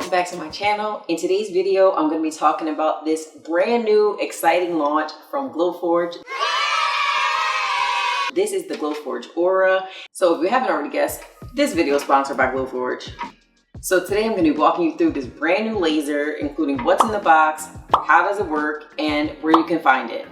welcome back to my channel. In today's video, I'm going to be talking about this brand new exciting launch from Glowforge. This is the Glowforge Aura. So if you haven't already guessed, this video is sponsored by Glowforge. So today I'm going to be walking you through this brand new laser, including what's in the box, how does it work, and where you can find it.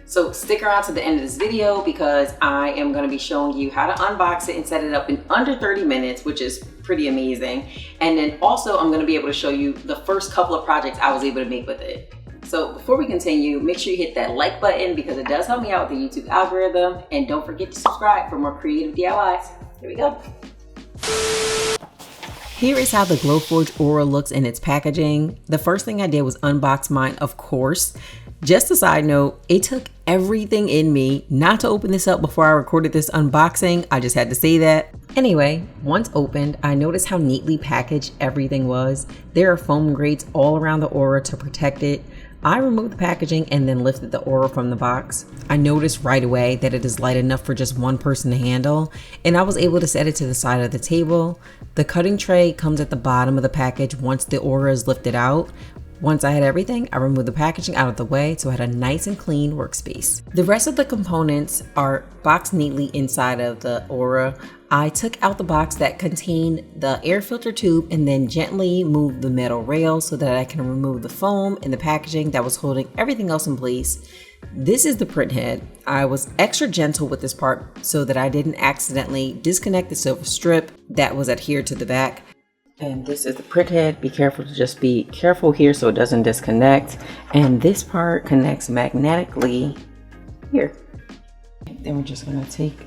So stick around to the end of this video because I am going to be showing you how to unbox it and set it up in under 30 minutes, which is pretty amazing. And then also I'm going to be able to show you the first couple of projects I was able to make with it. So before we continue, make sure you hit that like button because it does help me out with the YouTube algorithm. And don't forget to subscribe for more creative DIYs. Here we go. Here is how the Glowforge Aura looks in its packaging. The first thing I did was unbox mine, of course. Just a side note, it took everything in me not to open this up before I recorded this unboxing. I just had to say that. Anyway, once opened, I noticed how neatly packaged everything was. There are foam grates all around the Aura to protect it. I removed the packaging and then lifted the Aura from the box. I noticed right away that it is light enough for just one person to handle, and I was able to set it to the side of the table. The cutting tray comes at the bottom of the package once the Aura is lifted out. Once I had everything, I removed the packaging out of the way so I had a nice and clean workspace. The rest of the components are boxed neatly inside of the Aura. I took out the box that contained the air filter tube and then gently moved the metal rail so that I can remove the foam and the packaging that was holding everything else in place. This is the print head. I was extra gentle with this part so that I didn't accidentally disconnect the silver strip that was adhered to the back. And this is the print head. Be careful to just be careful here so it doesn't disconnect. And this part connects magnetically here. Then we're just gonna take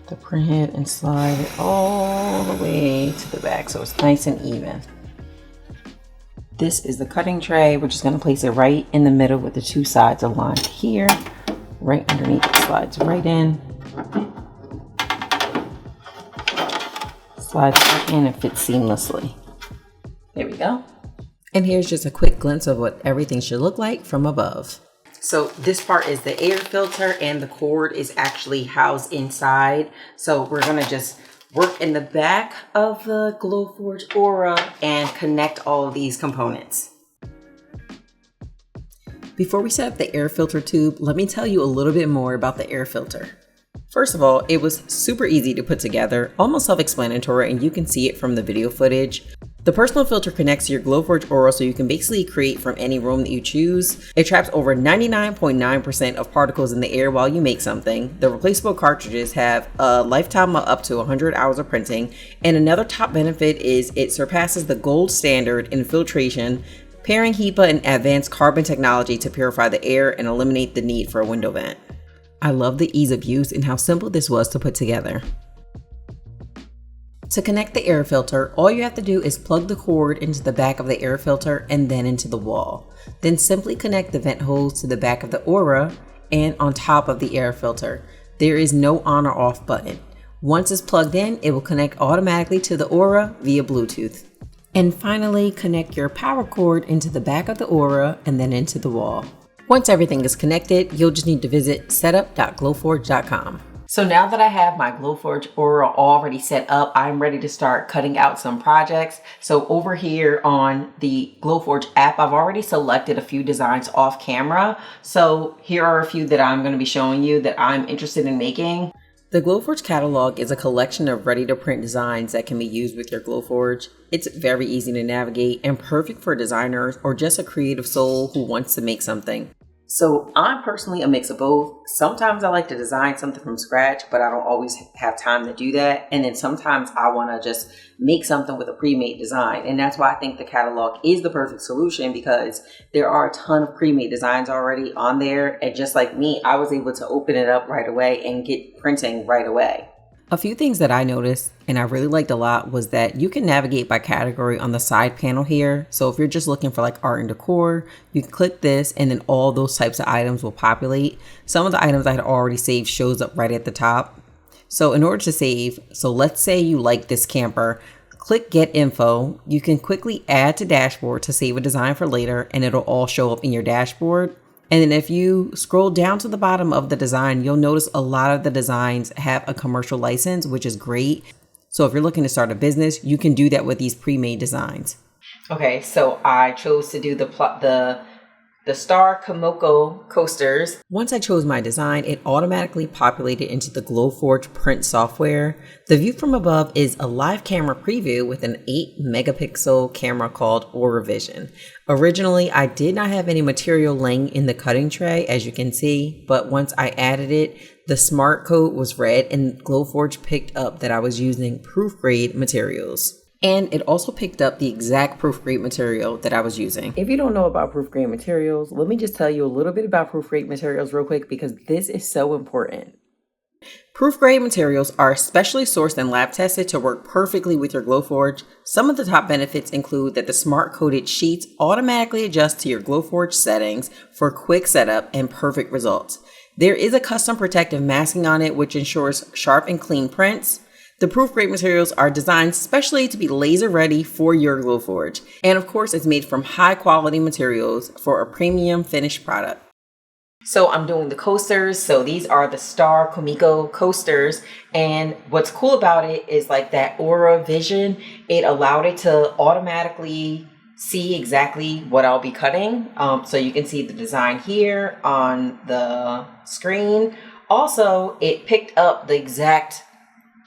the print head and slide it all the way to the back so it's nice and even. This is the cutting tray. We're just gonna place it right in the middle with the two sides aligned here. Right underneath, it slides right in. Slides right in and fits seamlessly. There we go. And here's just a quick glimpse of what everything should look like from above. So this part is the air filter and the cord is actually housed inside. So we're gonna just work in the back of the Glowforge Aura and connect all of these components. Before we set up the air filter tube, let me tell you a little bit more about the air filter. First of all, it was super easy to put together, almost self-explanatory, and you can see it from the video footage. The personal filter connects to your Glowforge Aura so you can basically create from any room that you choose. It traps over 99.9% of particles in the air while you make something. The replaceable cartridges have a lifetime of up to 100 hours of printing. And another top benefit is it surpasses the gold standard in filtration, pairing HEPA and advanced carbon technology to purify the air and eliminate the need for a window vent. I love the ease of use and how simple this was to put together. To connect the air filter, all you have to do is plug the cord into the back of the air filter and then into the wall. Then simply connect the vent hose to the back of the Aura and on top of the air filter. There is no on or off button. Once it's plugged in, it will connect automatically to the Aura via Bluetooth. And finally, connect your power cord into the back of the Aura and then into the wall. Once everything is connected, you'll just need to visit setup.glowforge.com. So now that I have my Glowforge Aura already set up, I'm ready to start cutting out some projects. So over here on the Glowforge app, I've already selected a few designs off camera. So here are a few that I'm going to be showing you that I'm interested in making. The Glowforge Catalog is a collection of ready-to-print designs that can be used with your Glowforge. It's very easy to navigate and perfect for designers or just a creative soul who wants to make something. So I'm personally a mix of both. Sometimes I like to design something from scratch, but I don't always have time to do that. And then sometimes I want to just make something with a pre-made design. And that's why I think the catalog is the perfect solution because there are a ton of pre-made designs already on there. And just like me, I was able to open it up right away and get printing right away. A few things that I noticed and I really liked a lot was that you can navigate by category on the side panel here. So if you're just looking for like art and decor, you can click this and then all those types of items will populate. Some of the items I had already saved shows up right at the top. So in order to save, so let's say you like this camper, click get info. You can quickly add to dashboard to save a design for later and it'll all show up in your dashboard. And then if you scroll down to the bottom of the design, you'll notice a lot of the designs have a commercial license, which is great. So if you're looking to start a business, you can do that with these pre-made designs. Okay, so I chose to do the Star Komoko coasters. Once I chose my design, it automatically populated into the Glowforge print software. The view from above is a live camera preview with an 8 megapixel camera called Aura Vision. Originally, I did not have any material laying in the cutting tray, as you can see, but once I added it, the smart code was read and Glowforge picked up that I was using Proofgrade Materials. And it also picked up the exact Proofgrade material that I was using. If you don't know about Proofgrade Materials, let me just tell you a little bit about Proofgrade Materials real quick because this is so important. Proofgrade materials are specially sourced and lab tested to work perfectly with your Glowforge. Some of the top benefits include that the smart coded sheets automatically adjust to your Glowforge settings for quick setup and perfect results. There is a custom protective masking on it which ensures sharp and clean prints. The Proofgrade materials are designed specially to be laser ready for your Glowforge. And of course, it's made from high quality materials for a premium finished product. So I'm doing the coasters. So these are the Star Komiko coasters. And what's cool about it is like that Aura Vision, it allowed it to automatically see exactly what I'll be cutting. So you can see the design here on the screen. Also, it picked up the exact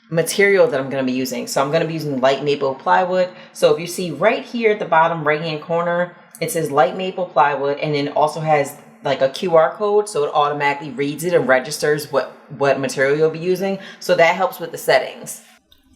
material that I'm going to be using. So I'm going to be using light maple plywood. So if you see right here at the bottom right hand corner, it says light maple plywood, and then it also has like a QR code, so it automatically reads it and registers what material you'll be using. So that helps with the settings.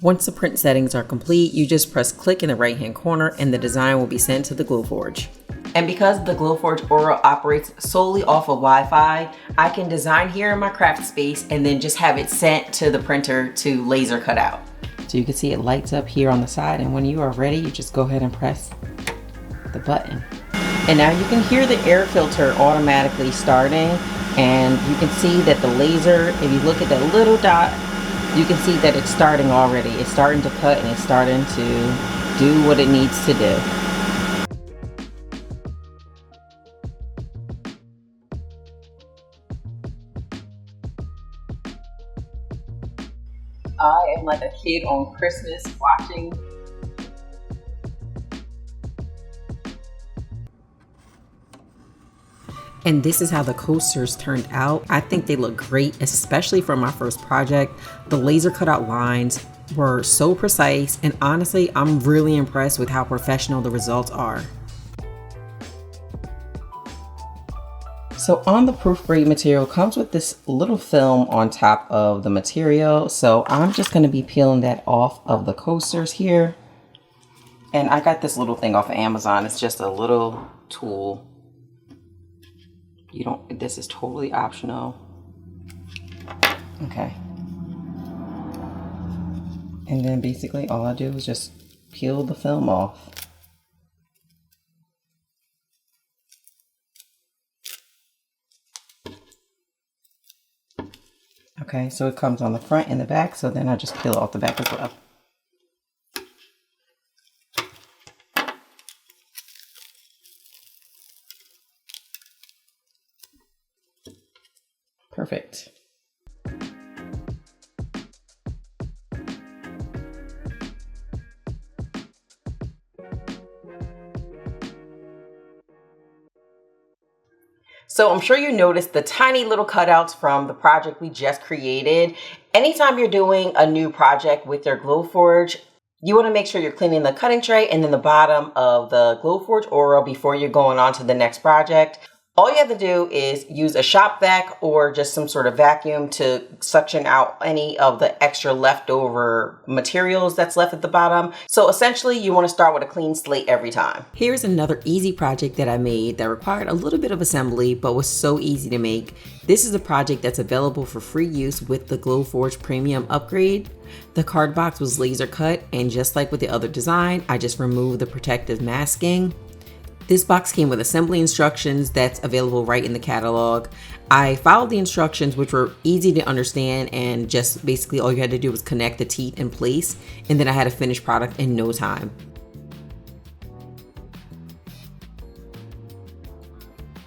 Once the print settings are complete, you just press click in the right hand corner and the design will be sent to the Glowforge. And because the Glowforge Aura operates solely off of Wi-Fi, I can design here in my craft space and then just have it sent to the printer to laser cut out. So you can see it lights up here on the side, and when you are ready, you just go ahead and press the button. And now you can hear the air filter automatically starting, and you can see that the laser, if you look at that little dot, you can see that it's starting already. It's starting to cut and it's starting to do what it needs to do. I am like a kid on Christmas watching. And this is how the coasters turned out. I think they look great, especially for my first project. The laser cutout lines were so precise, and honestly, I'm really impressed with how professional the results are. So on the Proofgrade material comes with this little film on top of the material. So I'm just going to be peeling that off of the coasters here. And I got this little thing off of Amazon. It's just a little tool. This is totally optional. Okay. And then basically all I do is just peel the film off. Okay, so it comes on the front and the back, so then I just peel off the back as well. Perfect. So I'm sure you noticed the tiny little cutouts from the project we just created. Anytime you're doing a new project with your Glowforge, you want to make sure you're cleaning the cutting tray and then the bottom of the Glowforge Aura before you're going on to the next project. All you have to do is use a shop vac or just some sort of vacuum to suction out any of the extra leftover materials that's left at the bottom. So essentially you want to start with a clean slate every time. Here's another easy project that I made that required a little bit of assembly but was so easy to make. This is a project that's available for free use with the Glowforge Premium upgrade. The card box was laser cut, and just like with the other design, I just removed the protective masking. This box came with assembly instructions that's available right in the catalog. I followed the instructions, which were easy to understand, and just basically all you had to do was connect the teeth in place, and then I had a finished product in no time.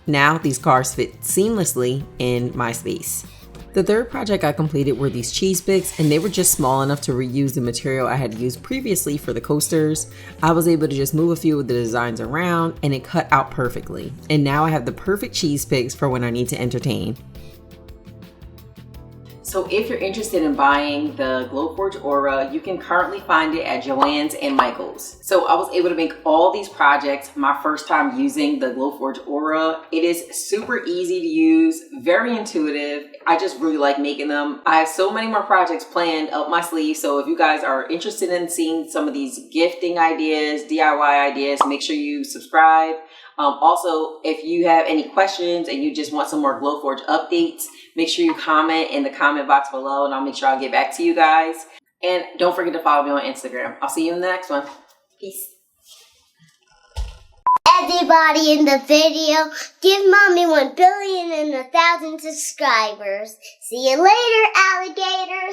Now these cards fit seamlessly in my space. The third project I completed were these cheese picks, and they were just small enough to reuse the material I had used previously for the coasters. I was able to just move a few of the designs around and it cut out perfectly. And now I have the perfect cheese picks for when I need to entertain. So if you're interested in buying the Glowforge Aura, you can currently find it at Joann's and Michael's. So I was able to make all these projects my first time using the Glowforge Aura. It is super easy to use, very intuitive. I just really like making them. I have so many more projects planned up my sleeve. So if you guys are interested in seeing some of these gifting ideas, DIY ideas, make sure you subscribe. Also, if you have any questions and you just want some more Glowforge updates, make sure you comment in the comment box below and I'll make sure I'll get back to you guys. And don't forget to follow me on Instagram. I'll see you in the next one. Peace. Everybody in the video, give Mommy 1,000,000,000 subscribers. See you later, alligators.